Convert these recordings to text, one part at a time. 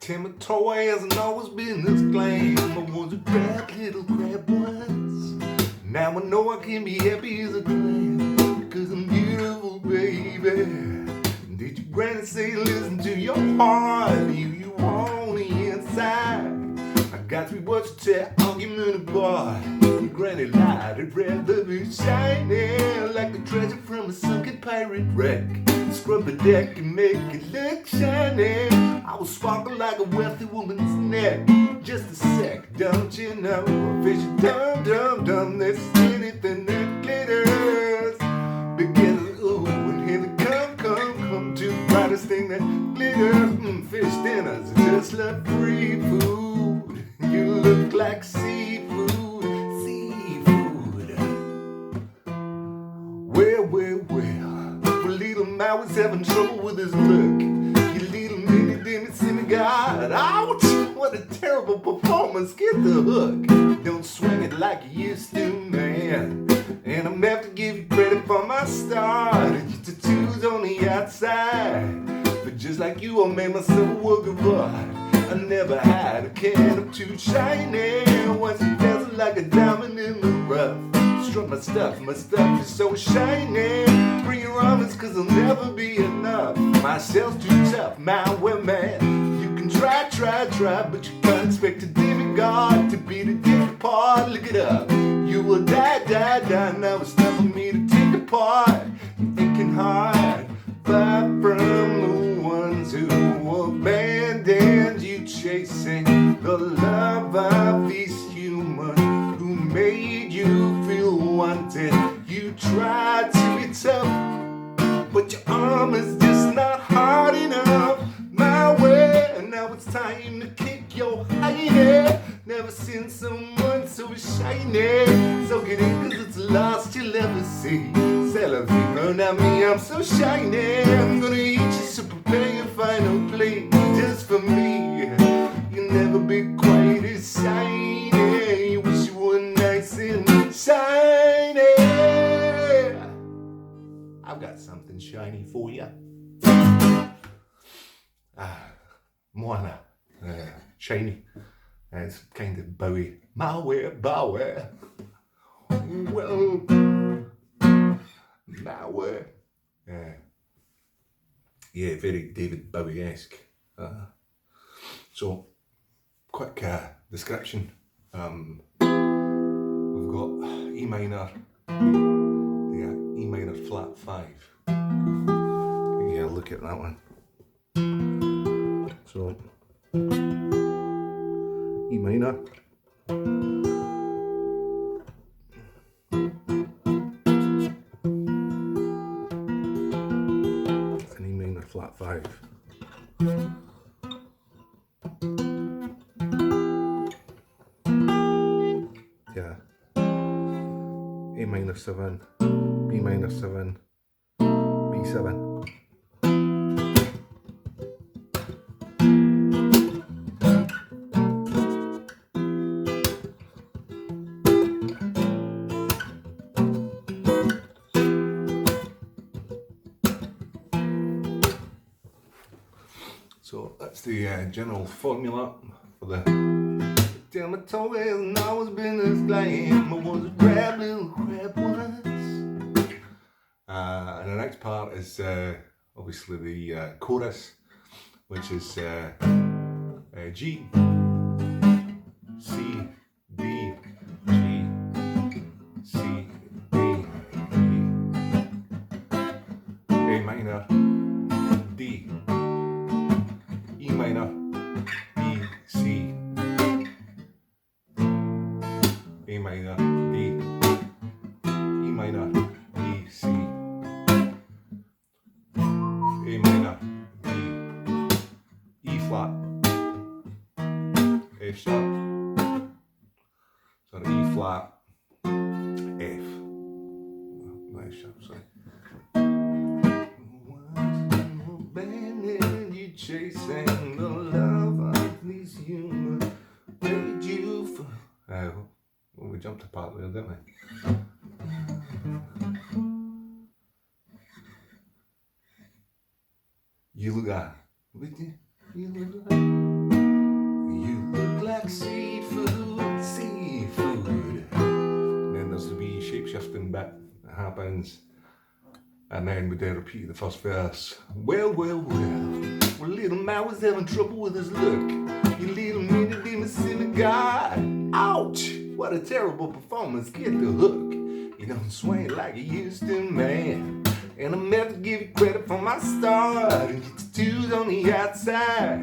Timid toy hasn't always been this glam. I was a crab, little crab once. Now I know I can be happy as a clam, cause I'm beautiful, baby. Did your granny say listen to your heart? You on the inside. I got 3 words to tell, argument about. Your granny lied, I'd rather be shiny, like a treasure from a sunken pirate wreck. Scrub the deck and make it look shiny. I will sparkle like a wealthy woman's neck. Just a sec, don't you know? Fish dum dum dum, there's anything that glitters. Because ooh, and here they come to the brightest thing that glitters. Fish dinners are just like free food. You look like seafood. Well, little Maui's having trouble with his look. You little mini dimmy god. Ouch! What a terrible performance. Get the hook. Don't swing it like you used to, man. And I'm have to give you credit for my start. Your tattoos on the outside, but just like you, I made myself a work of art. I never had a can of too shiny. Once it dazzled like a diamond in the rough. Struck my stuff is so shiny. Bring your armors cause there'll never be enough. My cell's too tough, my man. You can try, but you can't expect a demigod to beat a dick apart. Look it up, you will die. Now it's time for me to take apart. You're thinking hard, far from the ones who abandoned you, chasing the love of these humans who made you feel wanted. You tried to be tough, but your arm is just not hard enough. My way, and now it's time to kick your hiney. Never seen someone so shiny. So get in cause it's the last you'll ever see. Celebrate, now me, I'm so shiny. I'm gonna eat you, so prepare your final plate just for me. You'll never be quite as shiny. You wish you were nice and shiny. I've got something shiny for you. Moana Shiny. It's kind of Bowie. Bowie. Well, Bowie. Yeah, very David Bowie-esque. So, quick description. We've got E minor, E minor flat 5. Yeah, look at that one. So, E minor. It's an E minor flat 5. Yeah. A minor 7, B minor 7, B7. So that's the general formula for the tell my toe hasn't always been this glam. I was a crab, little crab once. And the next part is obviously the chorus, which is G, C, D, G, C, D, E, A minor, D, E minor, B, C, A minor, D, E minor, B, C, A minor, D, E flat, F sharp, so E flat, F, not F sharp, sorry. You chasing the love of these humans made you for. Well, we jumped a part there, didn't we? You look at. You look at. look like seafood, seafood. And then there's the wee shape-shifting bit that happens. And then we then repeat the first verse. Well, well, well, well, little man was having trouble with his look. You little mini demon sinner god. Ouch! What a terrible performance, get the hook. You don't swing like you used to, man. And I'm meant to give you credit for my start. And get tattoos on the outside.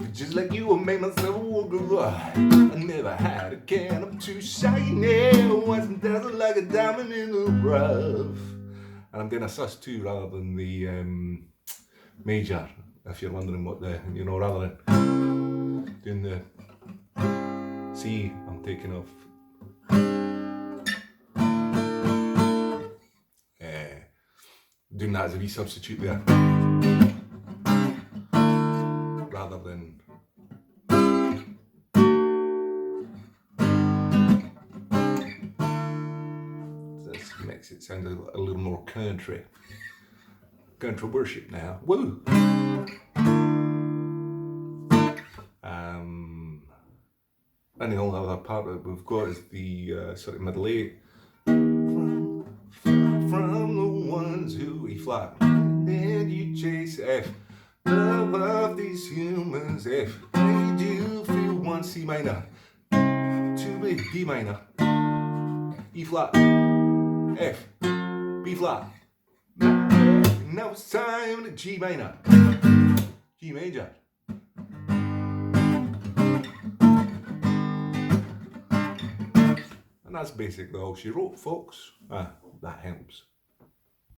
But just like you, I made myself a walk right. I never had a can, I'm too shiny. Once I'm dazzled like a diamond in the rough. And I'm doing a sus2 rather than the major, if you're wondering what the, you know, rather than doing the C, I'm taking off. Doing that as a wee substitute there. Rather than. This makes it sound a little more country. Country worship now. Woo! And the only other part that we've got is the sort of middle eight. From the ones who E flat. And you chase F. Love of these humans F. They do feel one C minor. Two big D minor. E flat. F. B flat. Now it's time to G minor. G major. And that's basically all she wrote, folks. That helps.